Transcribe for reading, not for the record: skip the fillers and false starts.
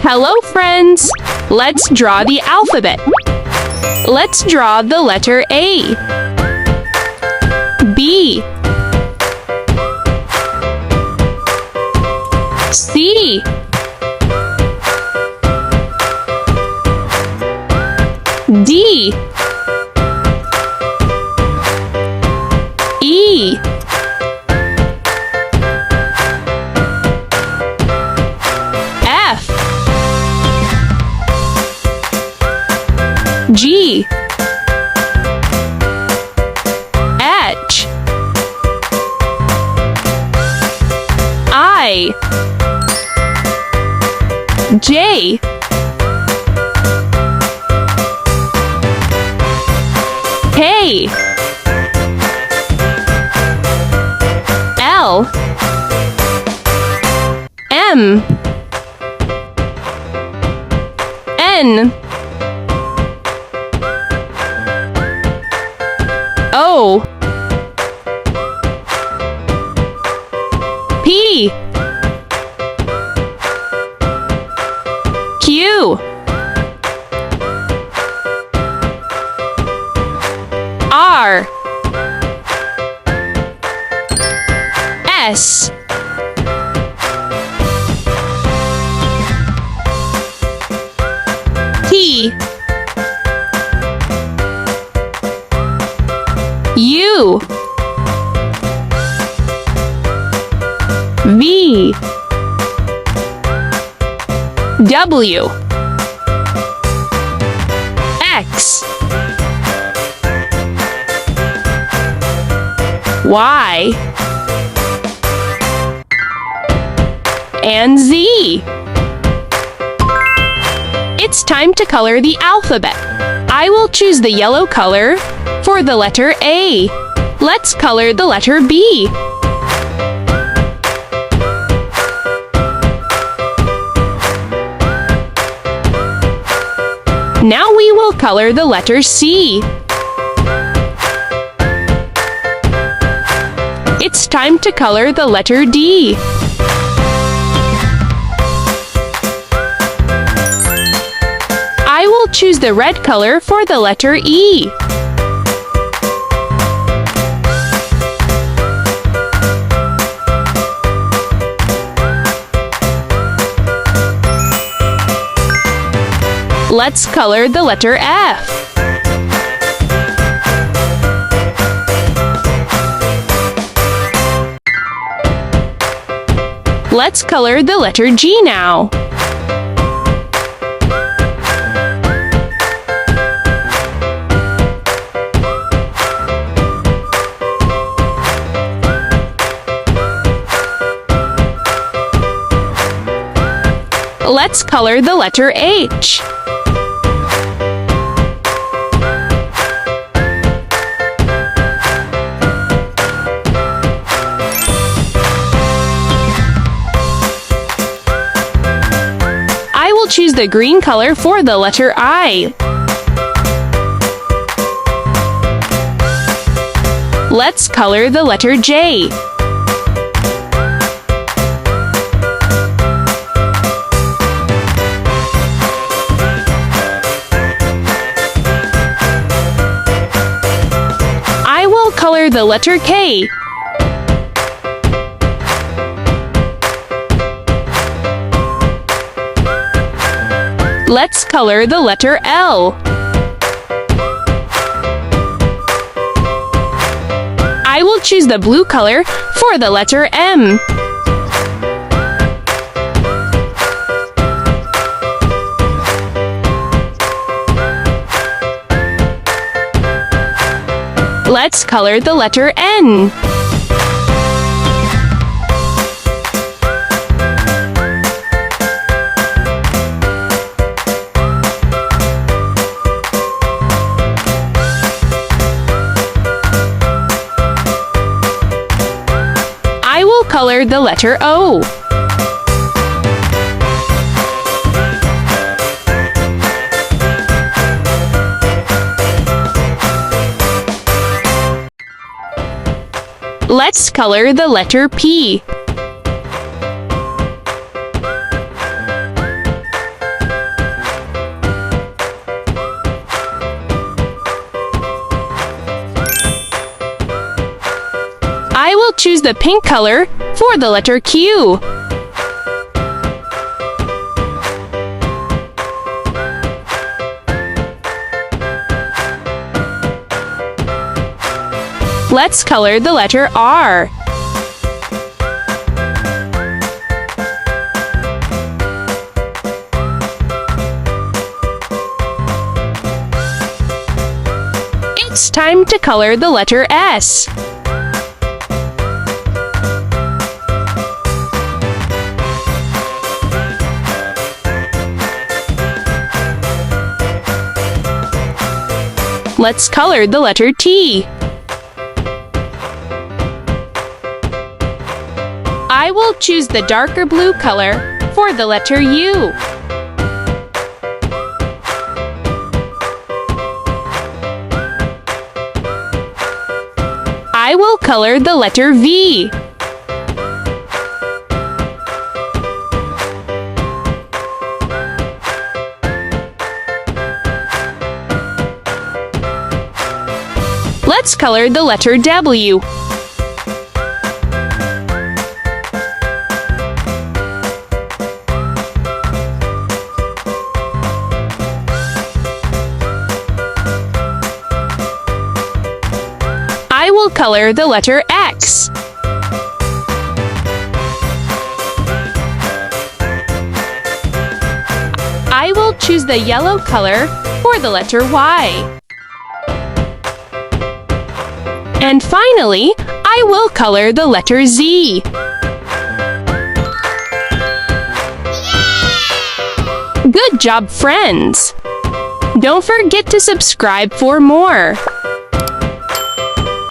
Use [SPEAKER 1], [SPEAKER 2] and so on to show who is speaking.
[SPEAKER 1] Hello, friends! Let's draw the alphabet. Let's draw the letter A, B, C, D, E, F, G, H, I, J, K, L, M, N, O, P, Q, R, S, T, U, V, W, X, Y, and Z. It's time to color the alphabet. I will choose the yellow color for the letter A. Let's color the letter B. Now we will color the letter C. It's time to color the letter D. I will choose the red color for the letter E. Let's color the letter F. Let's color the letter G now. Let's color the letter H. I will choose the green color for the letter I. Let's color the letter J. I will color the letter K. Let's color the letter L. I will choose the blue color for the letter M. Let's color the letter N. I will color the letter O. Let's color the letter P. choose the pink color for the letter Q. Let's color the letter R. It's time to color the letter S. Let's color the letter T. I will choose the darker blue color for the letter U. I will color the letter V. Let's color the letter W. I will color the letter X. I will choose the yellow color for the letter Y. And finally, I will color the letter Z. Good job, friends! Don't forget to subscribe for more.